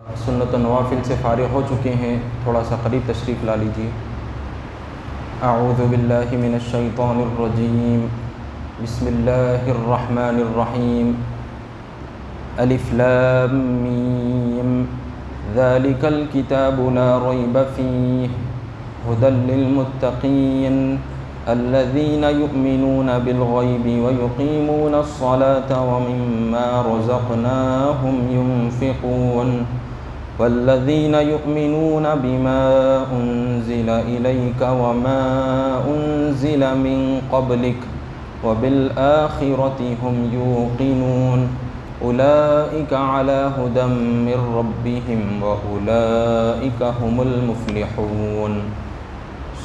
سنت و نوافل سے فارغ ہو چکے ہیں، تھوڑا سا قریب تشریف لا لیجیے۔ اعوذ باللہ من الشیطان الرجیم، بسم اللہ الرحمن الرحیم۔ الف لام میم، ذالک الکتاب لا ریب فیہ ھدی للمتقین الذین یؤمنون بالغیب ویقیمون الصلاة ومما رزقناہم ینفقون والذین یؤمنون بما انزل الیک وما انزل من قبلک وبالآخرۃ ھم یوقنون اولئک علی ھدی من ربہم واولئک ھم المفلحون۔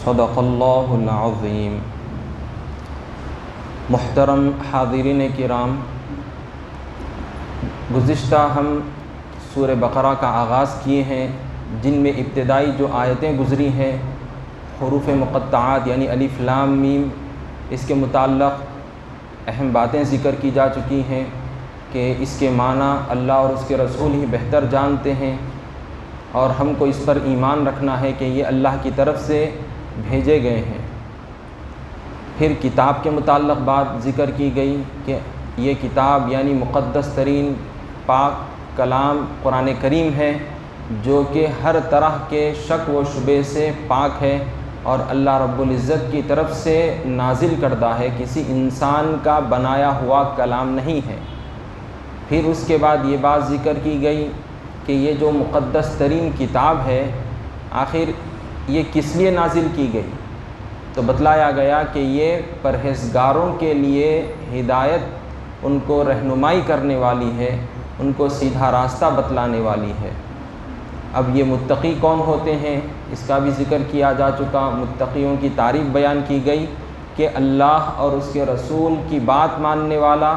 صدق اللہ العظیم۔ محترم حاضرین کرام، گزشتہ ہم سورہ بقرہ کا آغاز کیے ہیں، جن میں ابتدائی جو آیتیں گزری ہیں حروف مقطعات یعنی الف لام میم، اس کے متعلق اہم باتیں ذکر کی جا چکی ہیں کہ اس کے معنی اللہ اور اس کے رسول ہی بہتر جانتے ہیں، اور ہم کو اس پر ایمان رکھنا ہے کہ یہ اللہ کی طرف سے بھیجے گئے ہیں۔ پھر کتاب کے متعلق بات ذکر کی گئی کہ یہ کتاب یعنی مقدس ترین پاک کلام قرآن کریم ہے، جو کہ ہر طرح کے شک و شبہ سے پاک ہے اور اللہ رب العزت کی طرف سے نازل کردہ ہے، کسی انسان کا بنایا ہوا کلام نہیں ہے۔ پھر اس کے بعد یہ بات ذکر کی گئی کہ یہ جو مقدس ترین کتاب ہے آخر یہ کس لیے نازل کی گئی، تو بتلایا گیا کہ یہ پرہیزگاروں کے لیے ہدایت، ان کو رہنمائی کرنے والی ہے، ان کو سیدھا راستہ بتلانے والی ہے۔ اب یہ متقی کون ہوتے ہیں اس کا بھی ذکر کیا جا چکا۔ متقیوں کی تعریف بیان کی گئی کہ اللہ اور اس کے رسول کی بات ماننے والا،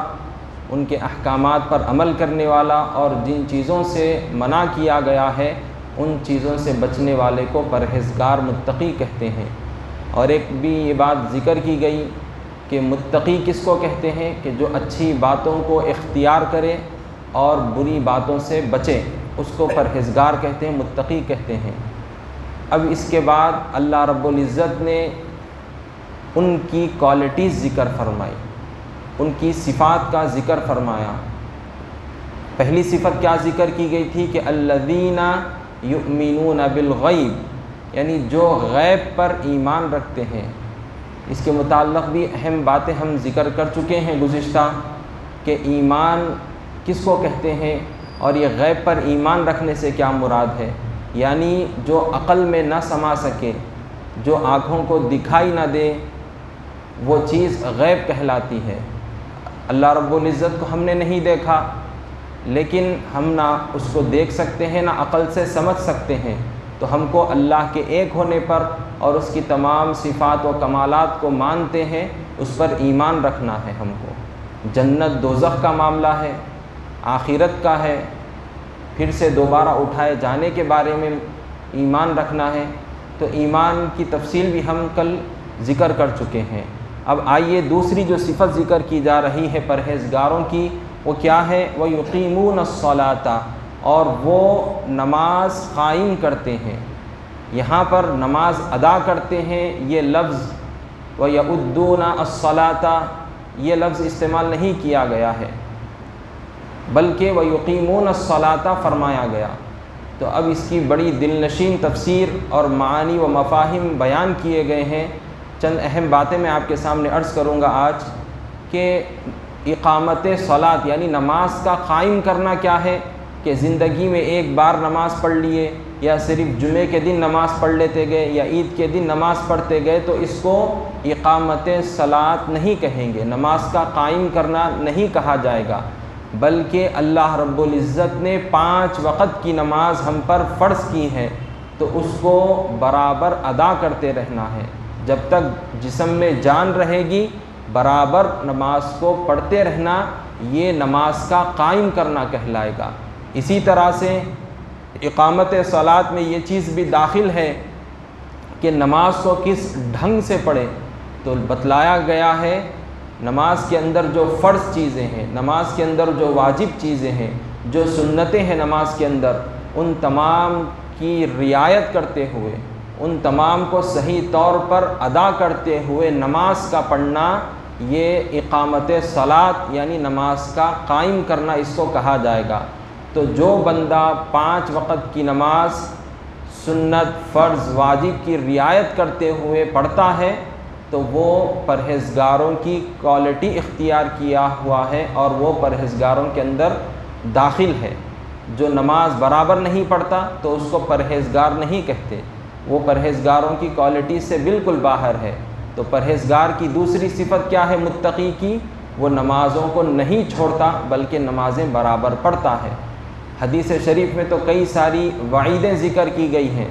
ان کے احکامات پر عمل کرنے والا، اور جن چیزوں سے منع کیا گیا ہے ان چیزوں سے بچنے والے کو پرہیزگار متقی کہتے ہیں۔ اور ایک بھی یہ بات ذکر کی گئی کہ متقی کس کو کہتے ہیں، کہ جو اچھی باتوں کو اختیار کرے اور بری باتوں سے بچے، اس کو پرہیزگار کہتے ہیں، متقی کہتے ہیں۔ اب اس کے بعد اللہ رب العزت نے ان کی کوالٹیز ذکر فرمائی، ان کی صفات کا ذکر فرمایا۔ پہلی صفت کیا ذکر کی گئی تھی کہ الذین یؤمنون بالغیب، یعنی جو غیب پر ایمان رکھتے ہیں۔ اس کے متعلق بھی اہم باتیں ہم ذکر کر چکے ہیں گزشتہ، کہ ایمان کس کو کہتے ہیں اور یہ غیب پر ایمان رکھنے سے کیا مراد ہے۔ یعنی جو عقل میں نہ سما سکے، جو آنکھوں کو دکھائی نہ دے، وہ چیز غیب کہلاتی ہے۔ اللہ رب العزت کو ہم نے نہیں دیکھا، لیکن ہم نہ اس کو دیکھ سکتے ہیں، نہ عقل سے سمجھ سکتے ہیں، تو ہم کو اللہ کے ایک ہونے پر اور اس کی تمام صفات و کمالات کو مانتے ہیں، اس پر ایمان رکھنا ہے ہم کو۔ جنت دوزخ کا معاملہ ہے، آخرت کا ہے، پھر سے دوبارہ اٹھائے جانے کے بارے میں ایمان رکھنا ہے۔ تو ایمان کی تفصیل بھی ہم کل ذکر کر چکے ہیں۔ اب آئیے دوسری جو صفت ذکر کی جا رہی ہے پرہیزگاروں کی، وہ کیا ہے؟ وَيُقِيمُونَ الصَّلَاةَ، اور وہ نماز قائم کرتے ہیں۔ یہاں پر نماز ادا کرتے ہیں یہ لفظ وَيَؤُدُّونَ الصَّلَاةَ یہ لفظ استعمال نہیں کیا گیا ہے، بلکہ وَيُقِيمُونَ الصَّلَاةَ فرمایا گیا۔ تو اب اس کی بڑی دل نشین تفسیر اور معانی و مفاہیم بیان کیے گئے ہیں۔ چند اہم باتیں میں آپ کے سامنے عرض کروں گا آج، کہ اقامت صلاۃ یعنی نماز کا قائم کرنا کیا ہے، کہ زندگی میں ایک بار نماز پڑھ لیے، یا صرف جمعے کے دن نماز پڑھ لیتے گئے، یا عید کے دن نماز پڑھتے گئے، تو اس کو اقامت صلاۃ نہیں کہیں گے، نماز کا قائم کرنا نہیں کہا جائے گا، بلکہ اللہ رب العزت نے 5 وقت کی نماز ہم پر فرض کی ہے، تو اس کو برابر ادا کرتے رہنا ہے۔ جب تک جسم میں جان رہے گی برابر نماز کو پڑھتے رہنا، یہ نماز کا قائم کرنا کہلائے گا۔ اسی طرح سے اقامت صلاۃ میں یہ چیز بھی داخل ہے کہ نماز کو کس ڈھنگ سے پڑھیں، تو بتلایا گیا ہے نماز کے اندر جو فرض چیزیں ہیں، نماز کے اندر جو واجب چیزیں ہیں، جو سنتیں ہیں نماز کے اندر، ان تمام کی رعایت کرتے ہوئے، ان تمام کو صحیح طور پر ادا کرتے ہوئے نماز کا پڑھنا، یہ اقامت صلاۃ یعنی نماز کا قائم کرنا اس کو کہا جائے گا۔ تو جو بندہ 5 وقت کی نماز سنت، فرض، واجب کی رعایت کرتے ہوئے پڑھتا ہے تو وہ پرہیزگاروں کی کوالٹی اختیار کیا ہوا ہے اور وہ پرہیزگاروں کے اندر داخل ہے۔ جو نماز برابر نہیں پڑھتا تو اس کو پرہیزگار نہیں کہتے، وہ پرہیزگاروں کی کوالٹی سے بالکل باہر ہے۔ تو پرہیزگار کی دوسری صفت کیا ہے متقی کی؟ وہ نمازوں کو نہیں چھوڑتا بلکہ نمازیں برابر پڑھتا ہے۔ حدیث شریف میں تو کئی ساری وعیدیں ذکر کی گئی ہیں۔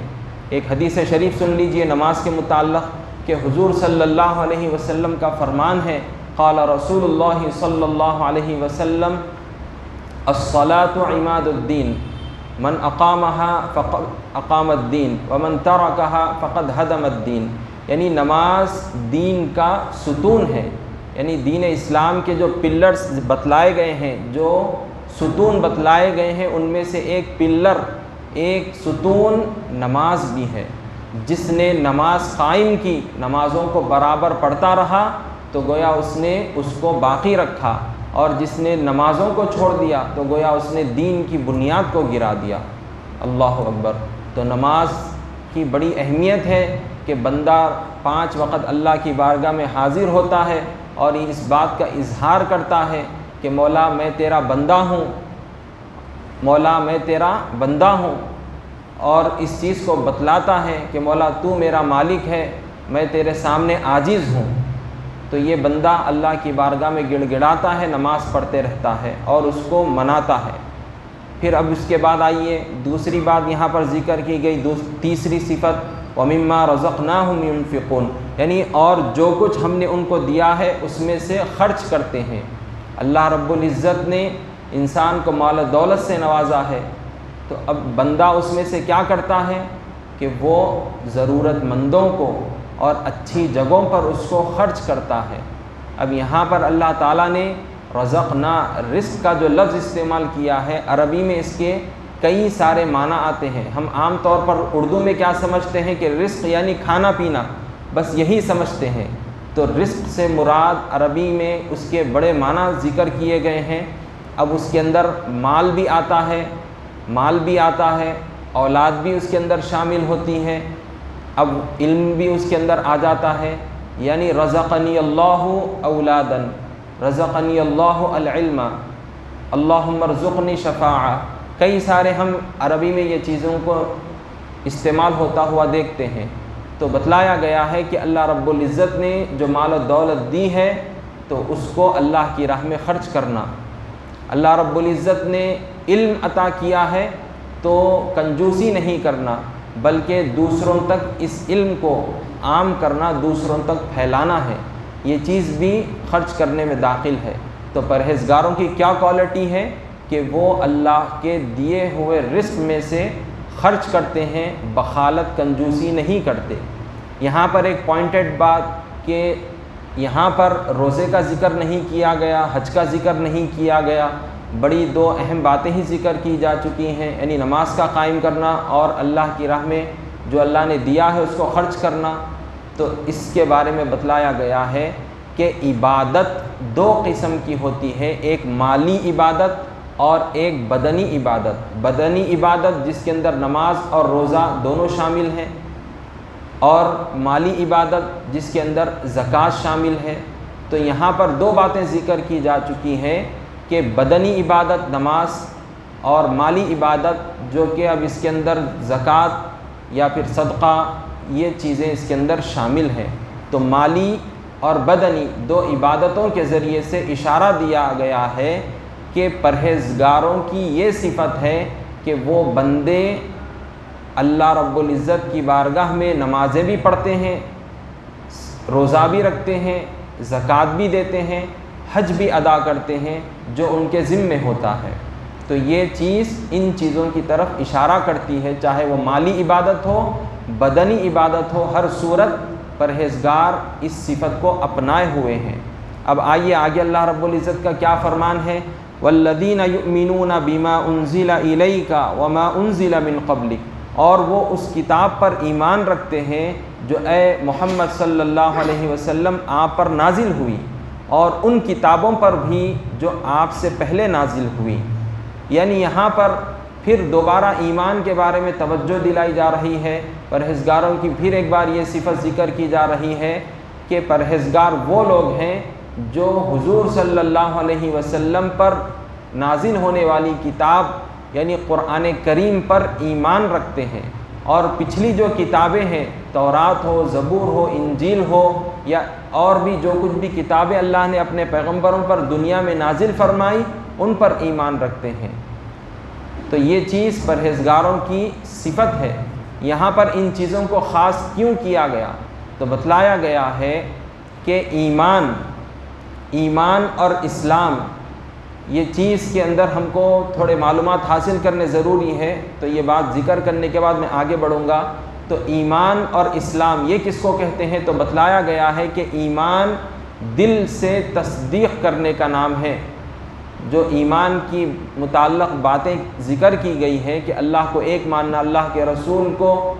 ایک حدیث شریف سن لیجئے نماز کے متعلق کہ حضور صلی اللہ علیہ وسلم کا فرمان ہے، قال رسول اللہ صلی اللہ علیہ وسلم الصلاة عماد الدین من اقامها فقد اقام الدین ومن ترکها فقد هدم الدین، یعنی نماز دین کا ستون ہے، یعنی دین اسلام کے جو پلرز بتلائے گئے ہیں، جو ستون بتلائے گئے ہیں، ان میں سے ایک پلر، ایک ستون نماز بھی ہے۔ جس نے نماز قائم کی، نمازوں کو برابر پڑھتا رہا تو گویا اس نے اس کو باقی رکھا، اور جس نے نمازوں کو چھوڑ دیا تو گویا اس نے دین کی بنیاد کو گرا دیا۔ اللہ اکبر۔ تو نماز کی بڑی اہمیت ہے کہ بندہ 5 وقت اللہ کی بارگاہ میں حاضر ہوتا ہے اور اس بات کا اظہار کرتا ہے کہ مولا میں تیرا بندہ ہوں، مولا میں تیرا بندہ ہوں، اور اس چیز کو بتلاتا ہے کہ مولا تو میرا مالک ہے، میں تیرے سامنے عاجز ہوں۔ تو یہ بندہ اللہ کی بارگاہ میں گڑ گڑاتا ہے، نماز پڑھتے رہتا ہے اور اس کو مناتا ہے۔ پھر اب اس کے بعد آئیے دوسری بات یہاں پر ذکر کی گئی، تیسری صفت وَمِمَّا رَزَقْنَاهُمْ يُنْفِقُونَ، یعنی اور جو کچھ ہم نے ان کو دیا ہے اس میں سے خرچ کرتے ہیں۔ اللہ رب العزت نے انسان کو مال و دولت سے نوازا ہے، تو اب بندہ اس میں سے کیا کرتا ہے کہ وہ ضرورت مندوں کو اور اچھی جگہوں پر اس کو خرچ کرتا ہے۔ اب یہاں پر اللہ تعالیٰ نے رزقنا، رزق کا جو لفظ استعمال کیا ہے، عربی میں اس کے کئی سارے معنی آتے ہیں۔ ہم عام طور پر اردو میں کیا سمجھتے ہیں کہ رزق یعنی کھانا پینا، بس یہی سمجھتے ہیں۔ تو رزق سے مراد عربی میں اس کے بڑے معنی ذکر کیے گئے ہیں۔ اب اس کے اندر مال بھی آتا ہے، مال بھی آتا ہے، اولاد بھی اس کے اندر شامل ہوتی ہے، اب علم بھی اس کے اندر آ جاتا ہے، یعنی رزقنی اللہ اولادا، رزقنی اللہ العلم، اللہم ارزقنی شفاعہ، کئی سارے ہم عربی میں یہ چیزوں کو استعمال ہوتا ہوا دیکھتے ہیں۔ تو بتلایا گیا ہے کہ اللہ رب العزت نے جو مال و دولت دی ہے تو اس کو اللہ کی راہ میں خرچ کرنا۔ اللہ رب العزت نے علم عطا کیا ہے تو کنجوسی نہیں کرنا، بلکہ دوسروں تک اس علم کو عام کرنا، دوسروں تک پھیلانا ہے، یہ چیز بھی خرچ کرنے میں داخل ہے۔ تو پرہیزگاروں کی کیا کوالٹی ہے کہ وہ اللہ کے دیے ہوئے رزق میں سے خرچ کرتے ہیں، بخالت کنجوسی نہیں کرتے۔ یہاں پر ایک پوائنٹڈ بات کہ یہاں پر روزے کا ذکر نہیں کیا گیا، حج کا ذکر نہیں کیا گیا، بڑی 2 اہم باتیں ہی ذکر کی جا چکی ہیں، یعنی نماز کا قائم کرنا اور اللہ کی راہ میں جو اللہ نے دیا ہے اس کو خرچ کرنا۔ تو اس کے بارے میں بتلایا گیا ہے کہ عبادت 2 قسم کی ہوتی ہے، ایک مالی عبادت اور ایک بدنی عبادت۔ بدنی عبادت جس کے اندر نماز اور روزہ دونوں شامل ہیں، اور مالی عبادت جس کے اندر زکوٰۃ شامل ہے۔ تو یہاں پر 2 باتیں ذکر کی جا چکی ہیں کہ بدنی عبادت نماز اور مالی عبادت جو کہ اب اس کے اندر زکوٰۃ یا پھر صدقہ، یہ چیزیں اس کے اندر شامل ہیں۔ تو مالی اور بدنی 2 عبادتوں کے ذریعے سے اشارہ دیا گیا ہے کہ پرہیزگاروں کی یہ صفت ہے کہ وہ بندے اللہ رب العزت کی بارگاہ میں نمازیں بھی پڑھتے ہیں، روزہ بھی رکھتے ہیں، زکوٰۃ بھی دیتے ہیں، حج بھی ادا کرتے ہیں جو ان کے ذمے ہوتا ہے۔ تو یہ چیز ان چیزوں کی طرف اشارہ کرتی ہے، چاہے وہ مالی عبادت ہو، بدنی عبادت ہو، ہر صورت پرہیزگار اس صفت کو اپنائے ہوئے ہیں۔ اب آئیے آگے اللہ رب العزت کا کیا فرمان ہے، والذین یؤمنون بما انزل الیک وما انزل من قبلک، اور وہ اس کتاب پر ایمان رکھتے ہیں جو اے محمد صلی اللہ علیہ وسلم آپ پر نازل ہوئی، اور ان کتابوں پر بھی جو آپ سے پہلے نازل ہوئی۔ یعنی یہاں پر پھر دوبارہ ایمان کے بارے میں توجہ دلائی جا رہی ہے، پرہیزگاروں کی پھر ایک بار یہ صفت ذکر کی جا رہی ہے کہ پرہیزگار وہ لوگ ہیں جو حضور صلی اللہ علیہ وسلم پر نازل ہونے والی کتاب یعنی قرآن کریم پر ایمان رکھتے ہیں، اور پچھلی جو کتابیں ہیں، تورات ہو، زبور ہو، انجیل ہو، یا اور بھی جو کچھ بھی کتابیں اللہ نے اپنے پیغمبروں پر دنیا میں نازل فرمائی، ان پر ایمان رکھتے ہیں۔ تو یہ چیز پرہیزگاروں کی صفت ہے۔ یہاں پر ان چیزوں کو خاص کیوں کیا گیا؟ تو بتلایا گیا ہے کہ ایمان اور اسلام، یہ چیز کے اندر ہم کو تھوڑے معلومات حاصل کرنے ضروری ہے۔ تو یہ بات ذکر کرنے کے بعد میں آگے بڑھوں گا۔ تو ایمان اور اسلام یہ کس کو کہتے ہیں؟ تو بتلایا گیا ہے کہ ایمان دل سے تصدیق کرنے کا نام ہے۔ جو ایمان کی متعلق باتیں ذکر کی گئی ہیں کہ اللہ کو ایک ماننا، اللہ کے رسول کو،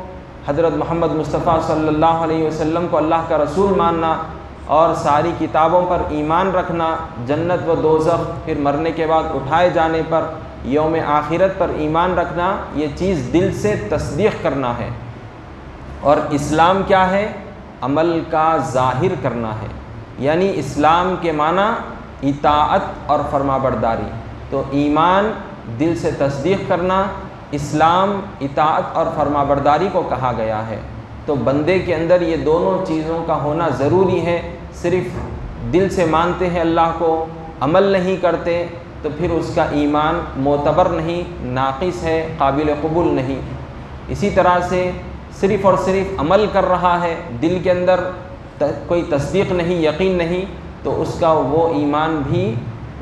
حضرت محمد مصطفیٰ صلی اللہ علیہ وسلم کو اللہ کا رسول ماننا، اور ساری کتابوں پر ایمان رکھنا، جنت و دوزخ، پھر مرنے کے بعد اٹھائے جانے پر، یوم آخرت پر ایمان رکھنا، یہ چیز دل سے تصدیق کرنا ہے۔ اور اسلام کیا ہے؟ عمل کا ظاہر کرنا ہے۔ یعنی اسلام کے معنی اطاعت اور فرما برداری۔ تو ایمان دل سے تصدیق کرنا، اسلام اطاعت اور فرما برداری کو کہا گیا ہے۔ تو بندے کے اندر یہ دونوں چیزوں کا ہونا ضروری ہے۔ صرف دل سے مانتے ہیں اللہ کو، عمل نہیں کرتے، تو پھر اس کا ایمان معتبر نہیں، ناقص ہے، قابل قبول نہیں۔ اسی طرح سے صرف اور صرف عمل کر رہا ہے، دل کے اندر کوئی تصدیق نہیں، یقین نہیں، تو اس کا وہ ایمان بھی،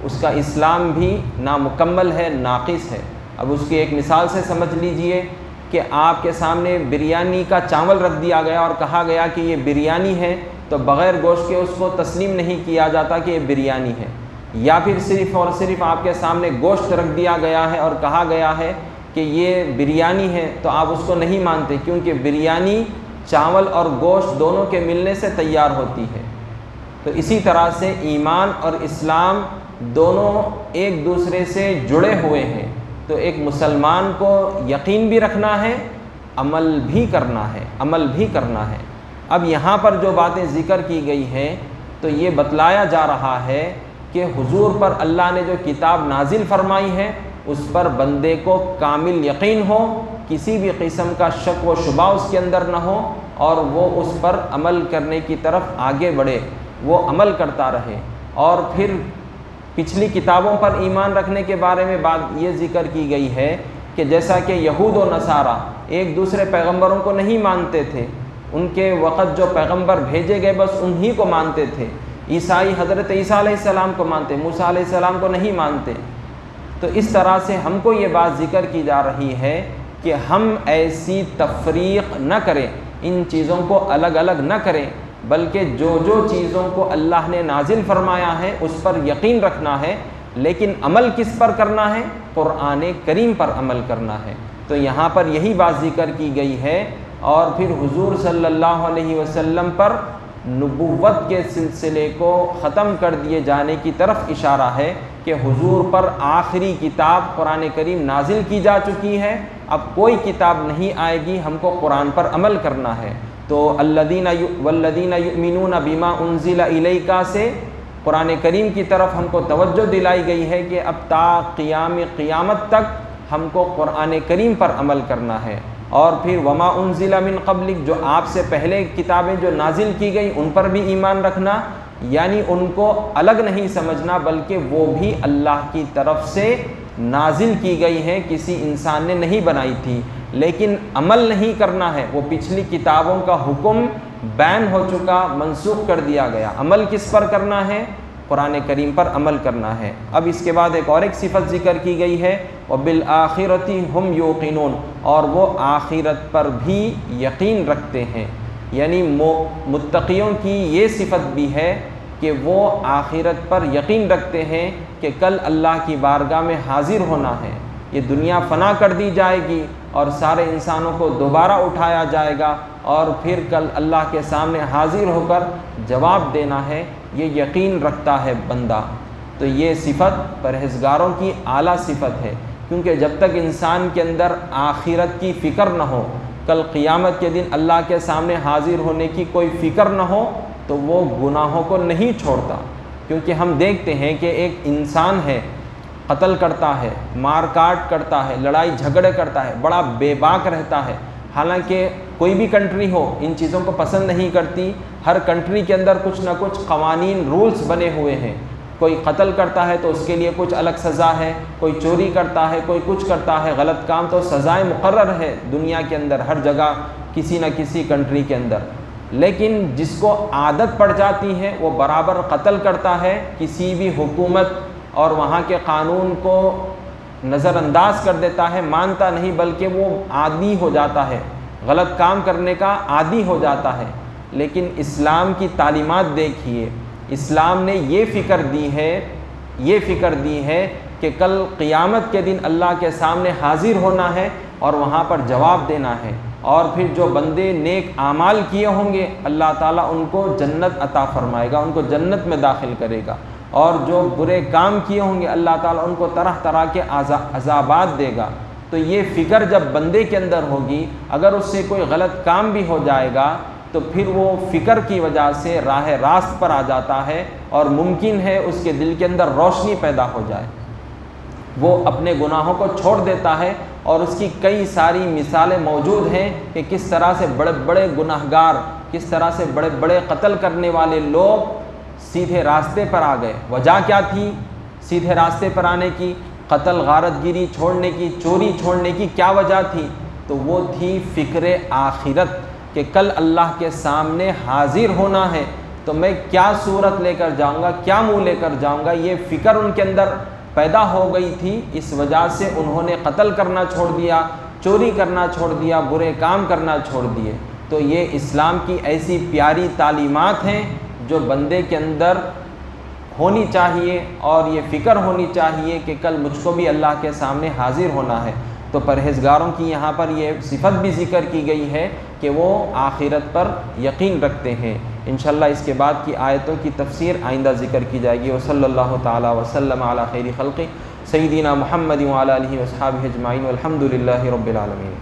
اس کا اسلام بھی نامکمل ہے، ناقص ہے۔ اب اس کی ایک مثال سے سمجھ لیجئے کہ آپ کے سامنے بریانی کا چاول رکھ دیا گیا اور کہا گیا کہ یہ بریانی ہے، تو بغیر گوشت کے اس کو تسلیم نہیں کیا جاتا کہ یہ بریانی ہے۔ یا پھر صرف اور صرف آپ کے سامنے گوشت رکھ دیا گیا ہے اور کہا گیا ہے کہ یہ بریانی ہے، تو آپ اس کو نہیں مانتے، کیونکہ بریانی چاول اور گوشت دونوں کے ملنے سے تیار ہوتی ہے۔ تو اسی طرح سے ایمان اور اسلام دونوں ایک دوسرے سے جڑے ہوئے ہیں۔ تو ایک مسلمان کو یقین بھی رکھنا ہے، عمل بھی کرنا ہے۔ اب یہاں پر جو باتیں ذکر کی گئی ہیں، تو یہ بتلایا جا رہا ہے کہ حضور پر اللہ نے جو کتاب نازل فرمائی ہے، اس پر بندے کو کامل یقین ہو، کسی بھی قسم کا شک و شبہ اس کے اندر نہ ہو، اور وہ اس پر عمل کرنے کی طرف آگے بڑھے، وہ عمل کرتا رہے۔ اور پھر پچھلی کتابوں پر ایمان رکھنے کے بارے میں بات یہ ذکر کی گئی ہے کہ جیسا کہ یہود و نصارہ ایک دوسرے پیغمبروں کو نہیں مانتے تھے، ان کے وقت جو پیغمبر بھیجے گئے بس انہی کو مانتے تھے۔ عیسائی حضرت عیسیٰ علیہ السلام کو مانتے، موسیٰ علیہ السلام کو نہیں مانتے۔ تو اس طرح سے ہم کو یہ بات ذکر کی جا رہی ہے کہ ہم ایسی تفریق نہ کریں، ان چیزوں کو الگ الگ نہ کریں، بلکہ جو چیزوں کو اللہ نے نازل فرمایا ہے اس پر یقین رکھنا ہے، لیکن عمل کس پر کرنا ہے؟ قرآن کریم پر عمل کرنا ہے۔ تو یہاں پر یہی بات ذکر کی گئی ہے، اور پھر حضور صلی اللہ علیہ وسلم پر نبوت کے سلسلے کو ختم کر دیے جانے کی طرف اشارہ ہے کہ حضور پر آخری کتاب قرآن کریم نازل کی جا چکی ہے، اب کوئی کتاب نہیں آئے گی، ہم کو قرآن پر عمل کرنا ہے۔ تو والذین یؤمنون بما انزل الیک سے قرآن کریم کی طرف ہم کو توجہ دلائی گئی ہے کہ اب تا قیامت تک ہم کو قرآن کریم پر عمل کرنا ہے۔ اور پھر وما انزل من قبلک، جو آپ سے پہلے کتابیں جو نازل کی گئی ان پر بھی ایمان رکھنا، یعنی ان کو الگ نہیں سمجھنا، بلکہ وہ بھی اللہ کی طرف سے نازل کی گئی ہیں، کسی انسان نے نہیں بنائی تھی، لیکن عمل نہیں کرنا ہے۔ وہ پچھلی کتابوں کا حکم بین ہو چکا، منسوخ کر دیا گیا۔ عمل کس پر کرنا ہے؟ قرآن کریم پر عمل کرنا ہے۔ اب اس کے بعد ایک صفت ذکر کی گئی ہے، وَبِالْآخِرَةِ هُمْ يُوقِنُونَ، اور وہ آخرت پر بھی یقین رکھتے ہیں۔ یعنی متقیوں کی یہ صفت بھی ہے کہ وہ آخرت پر یقین رکھتے ہیں کہ کل اللہ کی بارگاہ میں حاضر ہونا ہے، یہ دنیا فنا کر دی جائے گی اور سارے انسانوں کو دوبارہ اٹھایا جائے گا اور پھر کل اللہ کے سامنے حاضر ہو کر جواب دینا ہے، یہ یقین رکھتا ہے بندہ۔ تو یہ صفت پرہیزگاروں کی اعلیٰ صفت ہے، کیونکہ جب تک انسان کے اندر آخرت کی فکر نہ ہو، کل قیامت کے دن اللہ کے سامنے حاضر ہونے کی کوئی فکر نہ ہو، تو وہ گناہوں کو نہیں چھوڑتا۔ کیونکہ ہم دیکھتے ہیں کہ ایک انسان ہے، قتل کرتا ہے، مار کاٹ کرتا ہے، لڑائی جھگڑے کرتا ہے، بڑا بے باک رہتا ہے، حالانکہ کوئی بھی کنٹری ہو ان چیزوں کو پسند نہیں کرتی، ہر کنٹری کے اندر کچھ نہ کچھ قوانین رولز بنے ہوئے ہیں، کوئی قتل کرتا ہے تو اس کے لیے کچھ الگ سزا ہے، کوئی چوری کرتا ہے، کوئی کچھ کرتا ہے غلط کام تو سزائیں مقرر ہے دنیا کے اندر ہر جگہ کسی نہ کسی کنٹری کے اندر۔ لیکن جس کو عادت پڑ جاتی ہے وہ برابر قتل کرتا ہے، کسی بھی حکومت اور وہاں کے قانون کو نظر انداز کر دیتا ہے، مانتا نہیں، بلکہ وہ عادی ہو جاتا ہے، غلط کام کرنے کا عادی ہو جاتا ہے۔ لیکن اسلام کی تعلیمات دیکھیے، اسلام نے یہ فکر دی ہے کہ کل قیامت کے دن اللہ کے سامنے حاضر ہونا ہے اور وہاں پر جواب دینا ہے، اور پھر جو بندے نیک اعمال کیے ہوں گے اللہ تعالیٰ ان کو جنت عطا فرمائے گا، ان کو جنت میں داخل کرے گا، اور جو برے کام کیے ہوں گے اللہ تعالیٰ ان کو طرح طرح کے عذابات دے گا۔ تو یہ فکر جب بندے کے اندر ہوگی، اگر اس سے کوئی غلط کام بھی ہو جائے گا تو پھر وہ فکر کی وجہ سے راہ راست پر آ جاتا ہے، اور ممکن ہے اس کے دل کے اندر روشنی پیدا ہو جائے، وہ اپنے گناہوں کو چھوڑ دیتا ہے۔ اور اس کی کئی ساری مثالیں موجود ہیں کہ کس طرح سے بڑے بڑے گناہگار، کس طرح سے بڑے بڑے قتل کرنے والے لوگ سیدھے راستے پر آ گئے۔ وجہ کیا تھی سیدھے راستے پر آنے کی؟ قتل، غارت گیری چھوڑنے کی، چوری چھوڑنے کی کیا وجہ تھی؟ تو وہ تھی فکر آخرت، کہ کل اللہ کے سامنے حاضر ہونا ہے، تو میں کیا صورت لے کر جاؤں گا، کیا منہ لے کر جاؤں گا، یہ فکر ان کے اندر پیدا ہو گئی تھی۔ اس وجہ سے انہوں نے قتل کرنا چھوڑ دیا، چوری کرنا چھوڑ دیا، برے کام کرنا چھوڑ دیے۔ تو یہ اسلام کی ایسی پیاری تعلیمات ہیں جو بندے کے اندر ہونی چاہیے، اور یہ فکر ہونی چاہیے کہ کل مجھ کو بھی اللہ کے سامنے حاضر ہونا ہے۔ تو پرہیزگاروں کی یہاں پر یہ صفت بھی ذکر کی گئی ہے کہ وہ آخرت پر یقین رکھتے ہیں۔ انشاءاللہ اس کے بعد کی آیتوں کی تفسیر آئندہ ذکر کی جائے گی۔ وصلی اللہ تعالی وسلم علی خیر خلقہ سیدنا محمد وعلی آلہ وصحبہ اجمعین والحمد للہ رب العالمین۔